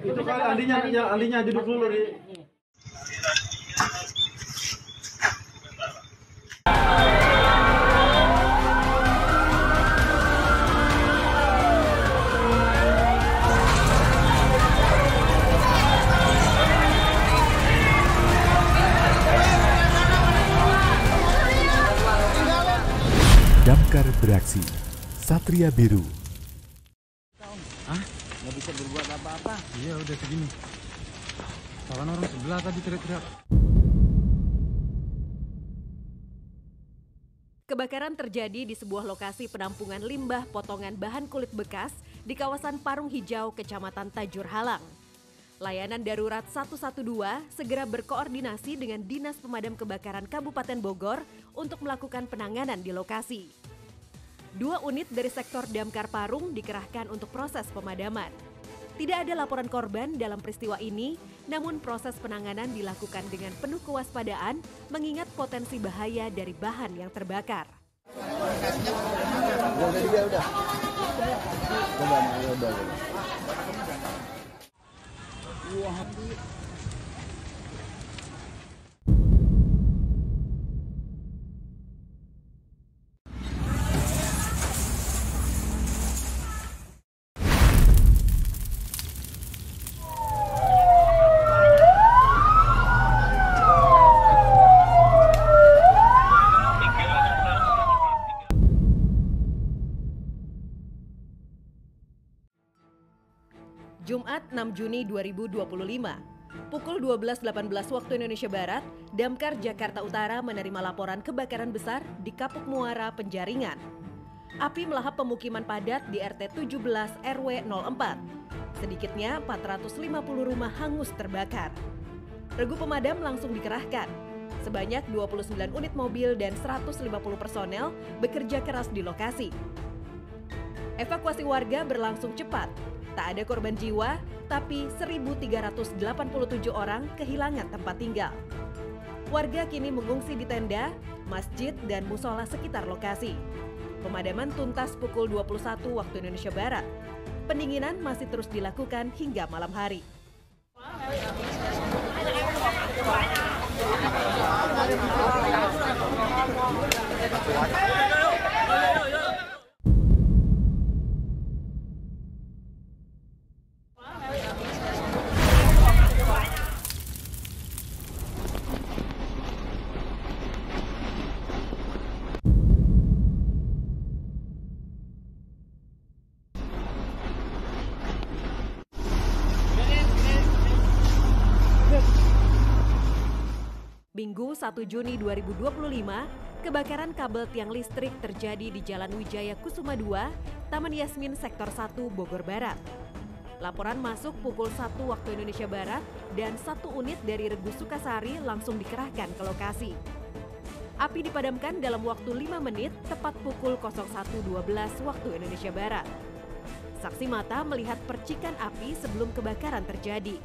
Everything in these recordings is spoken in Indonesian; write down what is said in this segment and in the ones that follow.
Itu kali Andinya duduk dulu di. Damkar beraksi, Satria Biru. Hah? Nggak bisa berbuat apa-apa? Iya udah segini. Salah orang sebelah tadi teriak-teriak. Kebakaran terjadi di sebuah lokasi penampungan limbah potongan bahan kulit bekas di kawasan Parung Hijau, Kecamatan Tajur Halang. Layanan darurat 112 segera berkoordinasi dengan Dinas Pemadam Kebakaran Kabupaten Bogor untuk melakukan penanganan di lokasi. 2 unit dari sektor Damkar Parung dikerahkan untuk proses pemadaman. Tidak ada laporan korban dalam peristiwa ini, namun proses penanganan dilakukan dengan penuh kewaspadaan mengingat potensi bahaya dari bahan yang terbakar. Udah. Jumat 6 Juni 2025, pukul 12.18 waktu Indonesia Barat, Damkar Jakarta Utara menerima laporan kebakaran besar di Kapuk Muara, Penjaringan. Api melahap pemukiman padat di RT 17 RW 04. Sedikitnya 450 rumah hangus terbakar. Regu pemadam langsung dikerahkan. Sebanyak 29 unit mobil dan 150 personel bekerja keras di lokasi. Evakuasi warga berlangsung cepat. Tak ada korban jiwa, tapi 1.387 orang kehilangan tempat tinggal. Warga kini mengungsi di tenda, masjid, dan musola sekitar lokasi. Pemadaman tuntas pukul 21 waktu Indonesia Barat. Pendinginan masih terus dilakukan hingga malam hari. Minggu 1 Juni 2025, kebakaran kabel tiang listrik terjadi di Jalan Wijaya Kusuma 2, Taman Yasmin Sektor 1, Bogor Barat. Laporan masuk pukul 1 waktu Indonesia Barat dan 1 unit dari Regu Sukasari langsung dikerahkan ke lokasi. Api dipadamkan dalam waktu 5 menit tepat pukul 01.12 waktu Indonesia Barat. Saksi mata melihat percikan api sebelum kebakaran terjadi.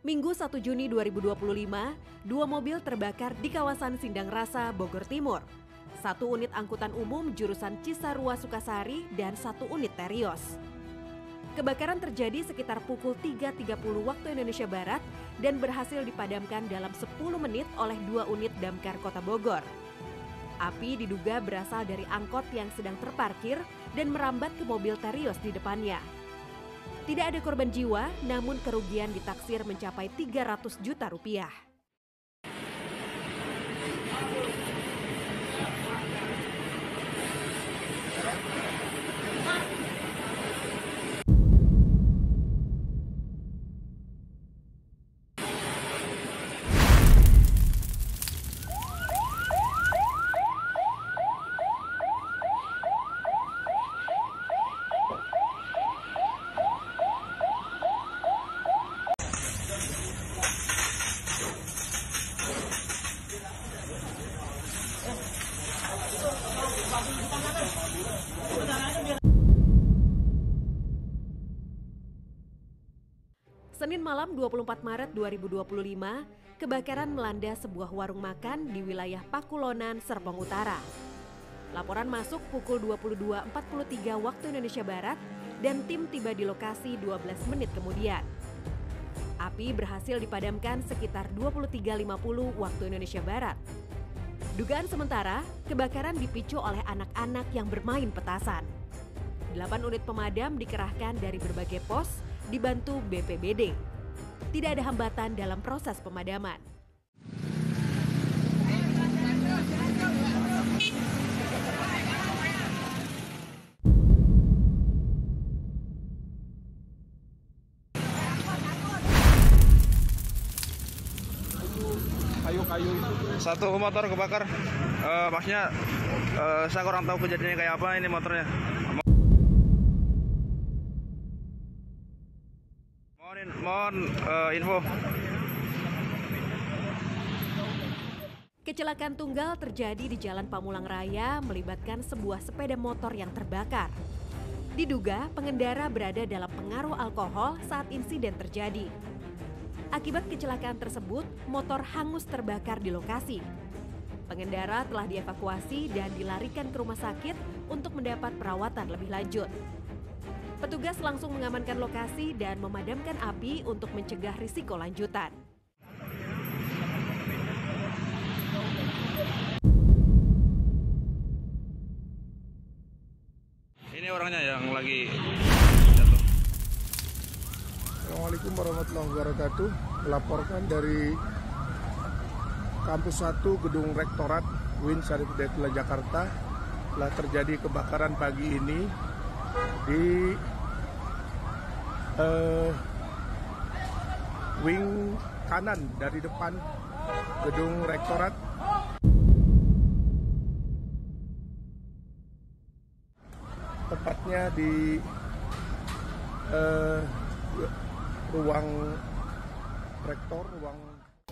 Minggu 1 Juni 2025, 2 mobil terbakar di kawasan Sindang Rasa, Bogor Timur. 1 unit angkutan umum jurusan Cisarua Sukasari dan 1 unit Terios. Kebakaran terjadi sekitar pukul 3.30 waktu Indonesia Barat dan berhasil dipadamkan dalam 10 menit oleh 2 unit damkar Kota Bogor. Api diduga berasal dari angkot yang sedang terparkir dan merambat ke mobil Terios di depannya. Tidak ada korban jiwa, namun kerugian ditaksir mencapai 300 juta rupiah. Senin malam 24 Maret 2025, kebakaran melanda sebuah warung makan di wilayah Pakulonan, Serpong Utara. Laporan masuk pukul 22.43 waktu Indonesia Barat dan tim tiba di lokasi 12 menit kemudian. Api berhasil dipadamkan sekitar 23.50 waktu Indonesia Barat. Dugaan sementara, kebakaran dipicu oleh anak-anak yang bermain petasan. 8 unit pemadam dikerahkan dari berbagai pos, dibantu BPBD. Tidak ada hambatan dalam proses pemadaman. Kayu-kayu itu. Satu motor kebakar. Maksudnya saya kurang tahu kejadiannya kayak apa ini motornya. Mohon info. Kecelakaan tunggal terjadi di Jalan Pamulang Raya melibatkan sebuah sepeda motor yang terbakar. Diduga pengendara berada dalam pengaruh alkohol saat insiden terjadi. Akibat kecelakaan tersebut, motor hangus terbakar di lokasi. Pengendara telah dievakuasi dan dilarikan ke rumah sakit untuk mendapat perawatan lebih lanjut. Petugas langsung mengamankan lokasi dan memadamkan api untuk mencegah risiko lanjutan. Ini orangnya yang lagi jatuh. Assalamualaikum warahmatullahi wabarakatuh. Melaporkan dari Kampus 1 Gedung Rektorat UIN Syarif Hidayatullah Jakarta telah terjadi kebakaran pagi ini di wing kanan dari depan Gedung Rektorat. Tepatnya di ruang rektor,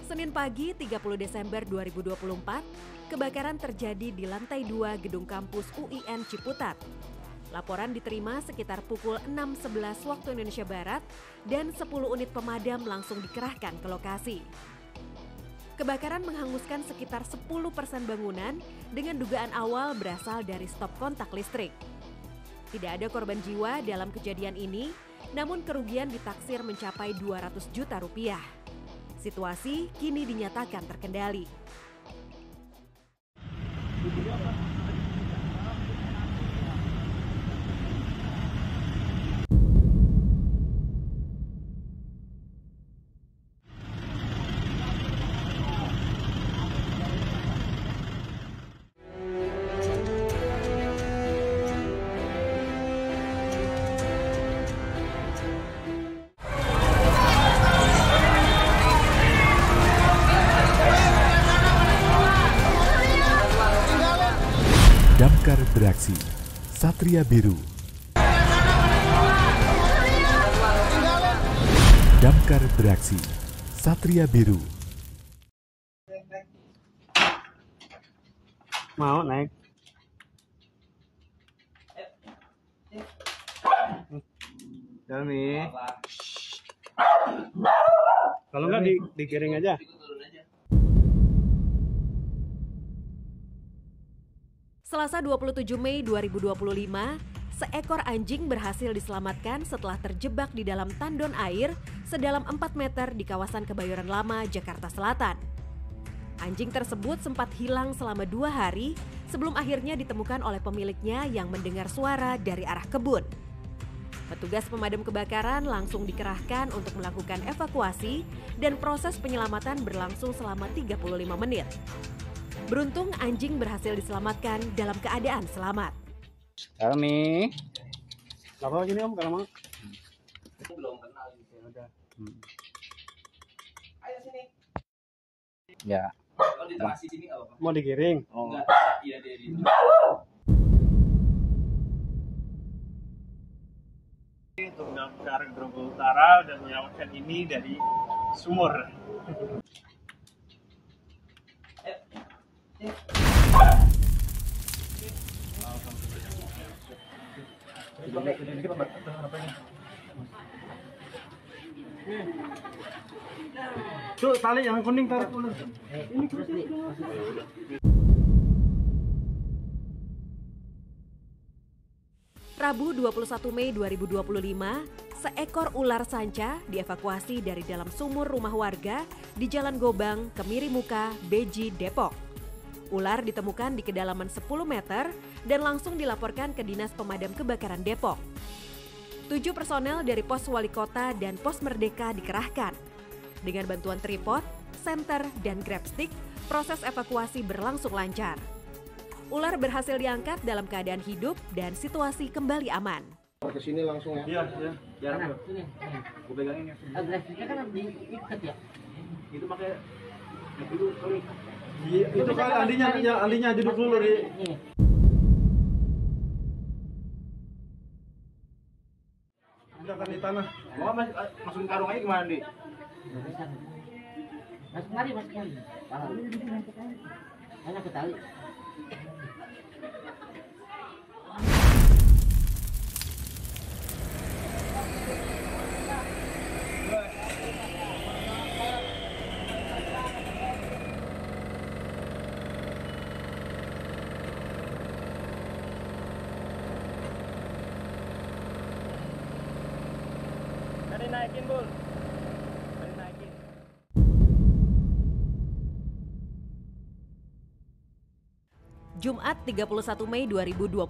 Senin pagi 30 Desember 2024, kebakaran terjadi di lantai 2 gedung kampus UIN Ciputat. Laporan diterima sekitar pukul 6.11 waktu Indonesia Barat dan 10 unit pemadam langsung dikerahkan ke lokasi. Kebakaran menghanguskan sekitar 10% bangunan dengan dugaan awal berasal dari stop kontak listrik. Tidak ada korban jiwa dalam kejadian ini, namun kerugian ditaksir mencapai 200 juta rupiah. Situasi kini dinyatakan terkendali. Damkar beraksi, Satria Biru. Damkar beraksi, Satria Biru. Mau naik? Dalmi. Kalau nggak digiring aja. Selasa 27 Mei 2025, seekor anjing berhasil diselamatkan setelah terjebak di dalam tandon air sedalam 4 meter di kawasan Kebayoran Lama, Jakarta Selatan. Anjing tersebut sempat hilang selama 2 hari sebelum akhirnya ditemukan oleh pemiliknya yang mendengar suara dari arah kebun. Petugas pemadam kebakaran langsung dikerahkan untuk melakukan evakuasi dan proses penyelamatan berlangsung selama 35 menit. Beruntung anjing berhasil diselamatkan dalam keadaan selamat. Dalmi. Apa lagi nih Om kalau mau? Belum kenal gitu. Udah. Ayo sini. Ya. Kalau di tengah sini nggak apa-apa. Mau digiring? Oh. Enggak. Iya dia di. Untuk Damkar Grogol Utara dan menyelamatkan ini dari sumur. Cuk, tali yang kuning tarik ular. Rabu 21 Mei 2025, seekor ular sanca dievakuasi dari dalam sumur rumah warga di Jalan Gobang, Kemirimuka, Beji, Depok. Ular ditemukan di kedalaman 10 meter dan langsung dilaporkan ke Dinas Pemadam Kebakaran Depok. 7 personel dari Pos Wali Kota dan Pos Merdeka dikerahkan. Dengan bantuan tripod, senter, dan grabstick, proses evakuasi berlangsung lancar. Ular berhasil diangkat dalam keadaan hidup dan situasi kembali aman. Ke sini langsung ya. Iya, iya. Jangan. Gue pegangin ya. Agresifnya kan diikat ya. Itu pakai dulu kali. Iya, itu kan andinya duduk dulu di. Udah kan di tanah. Mau masukin karung aja gimana, Di? Masuk mari. Enak ke tali. Tadi naikin, Bul. Tadi naikin. Jumat 31 Mei 2025,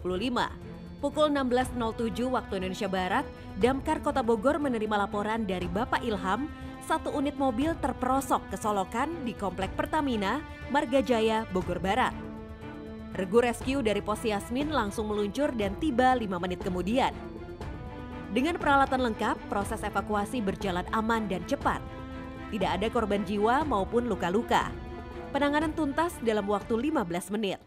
pukul 16.07 waktu Indonesia Barat, Damkar Kota Bogor menerima laporan dari Bapak Ilham, satu unit mobil terperosok kesolokan di Komplek Pertamina, Margajaya, Bogor Barat. Regu rescue dari Pos Yasmin langsung meluncur dan tiba 5 menit kemudian. Dengan peralatan lengkap, proses evakuasi berjalan aman dan cepat. Tidak ada korban jiwa maupun luka-luka. Penanganan tuntas dalam waktu 15 menit.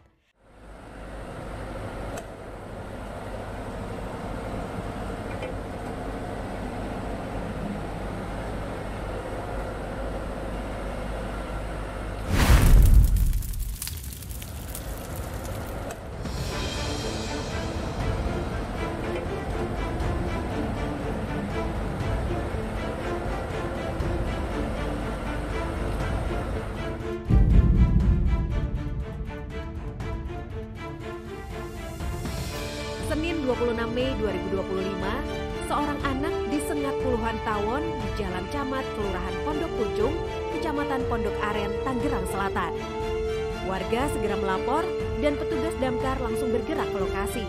Senin 26 Mei 2025, seorang anak disengat puluhan tawon di Jalan Camat, Kelurahan Pondok Pucung, Kecamatan Pondok Aren, Tangerang Selatan. Warga segera melapor dan petugas damkar langsung bergerak ke lokasi.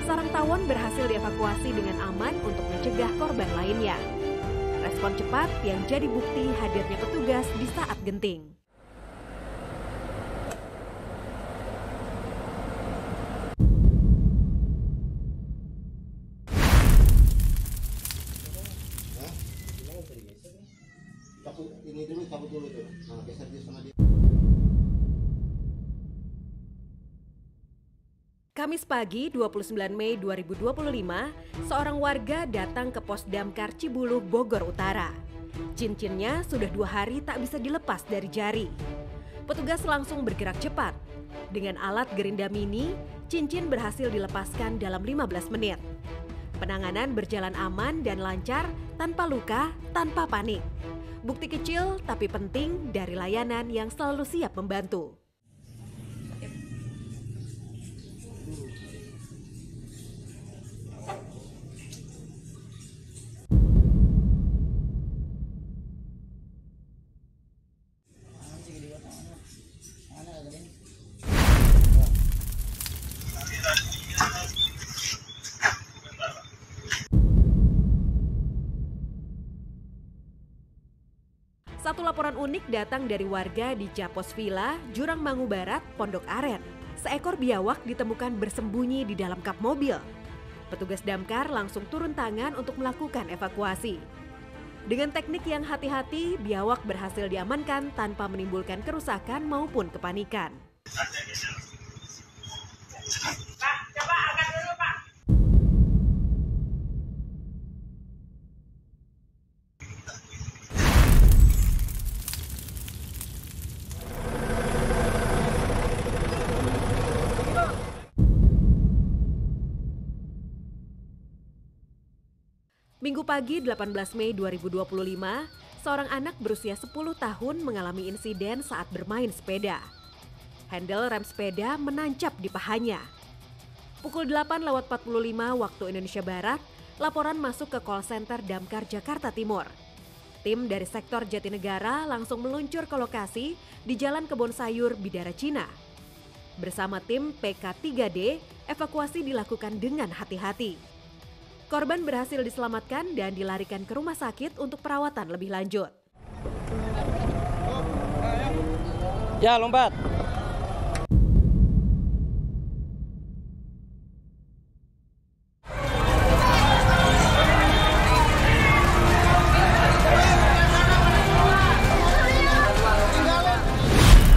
Sarang tawon berhasil dievakuasi dengan aman untuk mencegah korban lainnya. Respon cepat yang jadi bukti hadirnya petugas di saat genting. Cabut dulu tuh. Nah, geser dia sama dia. Kamis pagi 29 Mei 2025, seorang warga datang ke Pos Damkar Cibuluh, Bogor Utara. Cincinnya sudah 2 hari tak bisa dilepas dari jari. Petugas langsung bergerak cepat. Dengan alat gerinda mini, cincin berhasil dilepaskan dalam 15 menit. Penanganan berjalan aman dan lancar, tanpa luka, tanpa panik. Bukti kecil tapi penting dari layanan yang selalu siap membantu. Satu laporan unik datang dari warga di Japos Villa, Jurang Mangu Barat, Pondok Aren. Seekor biawak ditemukan bersembunyi di dalam kap mobil. Petugas damkar langsung turun tangan untuk melakukan evakuasi. Dengan teknik yang hati-hati, biawak berhasil diamankan tanpa menimbulkan kerusakan maupun kepanikan. Pak, coba angkat dulu, Pak. Minggu pagi 18 Mei 2025, seorang anak berusia 10 tahun mengalami insiden saat bermain sepeda. Handle rem sepeda menancap di pahanya. Pukul 8:45 waktu Indonesia Barat, laporan masuk ke call center Damkar Jakarta Timur. Tim dari sektor Jatinegara langsung meluncur ke lokasi di Jalan Kebon Sayur, Bidara Cina. Bersama tim PK3D, evakuasi dilakukan dengan hati-hati. Korban berhasil diselamatkan dan dilarikan ke rumah sakit untuk perawatan lebih lanjut. Ya, lompat.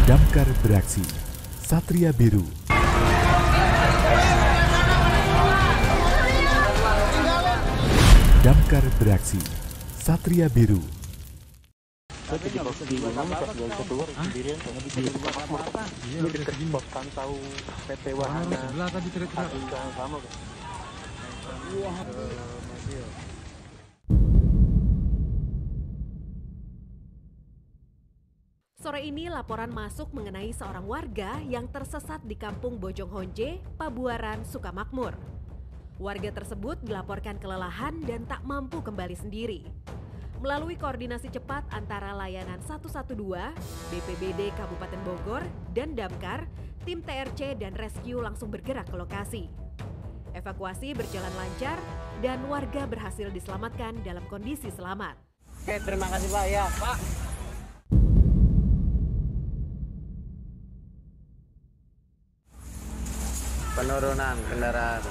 Damkar beraksi, Satria Biru. Damkar beraksi, Satria Biru. Sore ini laporan masuk mengenai seorang warga yang tersesat di Kampung Bojong Honje, Pabuaran, Sukamakmur. Warga tersebut dilaporkan kelelahan dan tak mampu kembali sendiri. Melalui koordinasi cepat antara layanan 112, BPBD Kabupaten Bogor, dan Damkar, tim TRC dan Rescue langsung bergerak ke lokasi. Evakuasi berjalan lancar dan warga berhasil diselamatkan dalam kondisi selamat. Oke, terima kasih Pak. Ya, Pak. Penurunan kendaraan.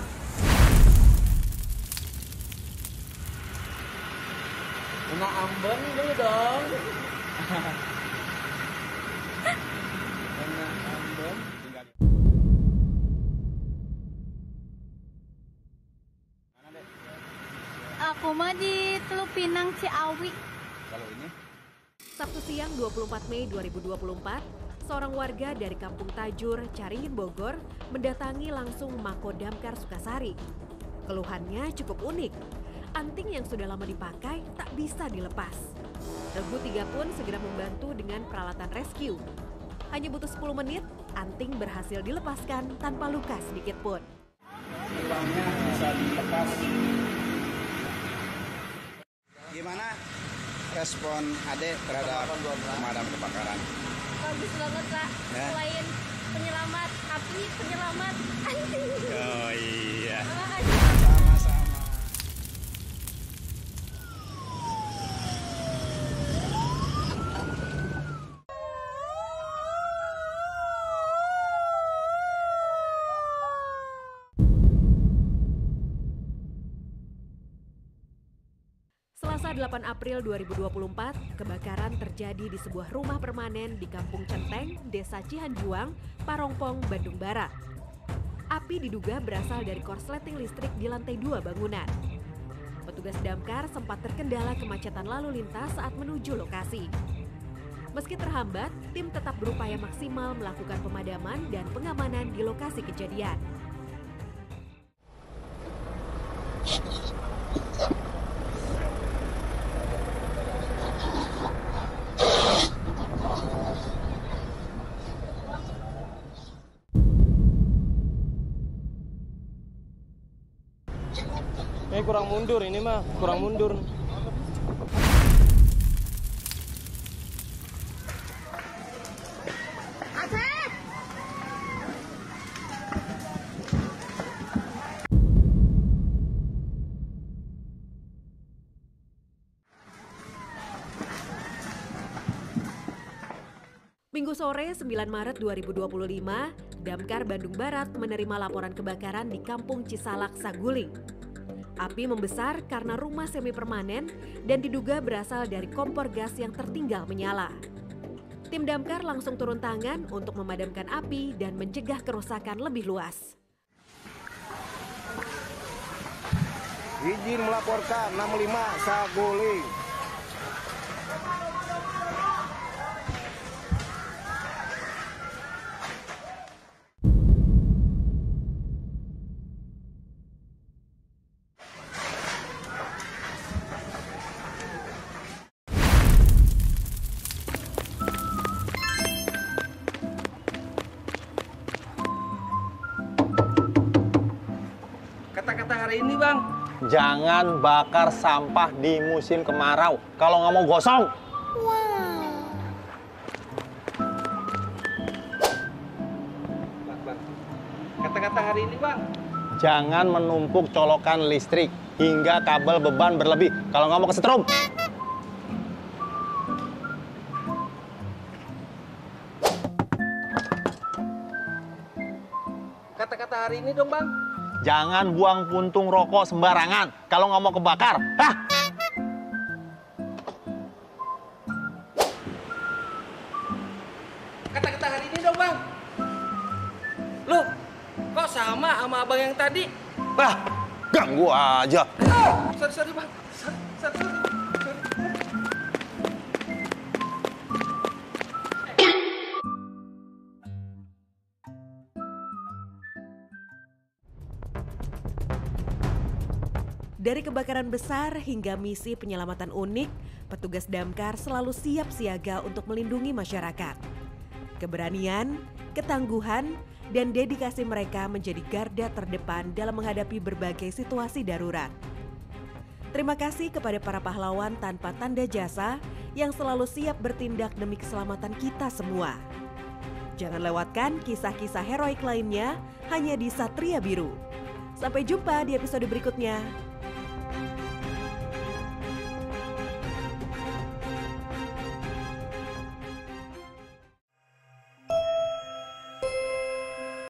Kena Ambon dulu dong. Kena Ambon. Aku mah di Teluk Pinang Ciawi. Kalau ini? Sabtu siang 24 Mei 2024, seorang warga dari Kampung Tajur, Caringin, Bogor mendatangi langsung Mako Damkar Sukasari. Keluhannya cukup unik. Anting yang sudah lama dipakai tak bisa dilepas. Regu 3 pun segera membantu dengan peralatan rescue. Hanya butuh 10 menit, anting berhasil dilepaskan tanpa luka sedikit pun. Uangnya bisa dilepas. Gimana respon Ade terhadap pemadam kebakaran? Bagus banget Pak. Ya. Selain penyelamat api, penyelamat anting. Oh iya. Makasih. Sama-sama. Selasa 8 April 2024, kebakaran terjadi di sebuah rumah permanen di Kampung Centeng, Desa Cihanjuang, Parongpong, Bandung Barat. Api diduga berasal dari korsleting listrik di lantai 2 bangunan. Petugas damkar sempat terkendala kemacetan lalu lintas saat menuju lokasi. Meski terhambat, tim tetap berupaya maksimal melakukan pemadaman dan pengamanan di lokasi kejadian. Kurang mundur ini mah, kurang mundur. Minggu sore 9 Maret 2025, Damkar Bandung Barat menerima laporan kebakaran di Kampung Cisalak, Saguling. Api membesar karena rumah semi permanen dan diduga berasal dari kompor gas yang tertinggal menyala. Tim damkar langsung turun tangan untuk memadamkan api dan mencegah kerusakan lebih luas. Izin melaporkan 65 Saguling. hari ini, Bang? Jangan bakar sampah di musim kemarau kalau nggak mau gosong. Kata-kata hari ini, Bang. Jangan menumpuk colokan listrik hingga kabel beban berlebih kalau nggak mau kesetrum. Kata-kata hari ini dong, Bang. Jangan buang puntung rokok sembarangan kalau nggak mau kebakar. Hah? Kata-kata hari ini dong, Bang. Loh, kok sama abang yang tadi? Bah, ganggu aja. Sorry, Bang. Sorry. Dari kebakaran besar hingga misi penyelamatan unik, petugas damkar selalu siap siaga untuk melindungi masyarakat. Keberanian, ketangguhan, dan dedikasi mereka menjadi garda terdepan dalam menghadapi berbagai situasi darurat. Terima kasih kepada para pahlawan tanpa tanda jasa yang selalu siap bertindak demi keselamatan kita semua. Jangan lewatkan kisah-kisah heroik lainnya hanya di Satria Biru. Sampai jumpa di episode berikutnya.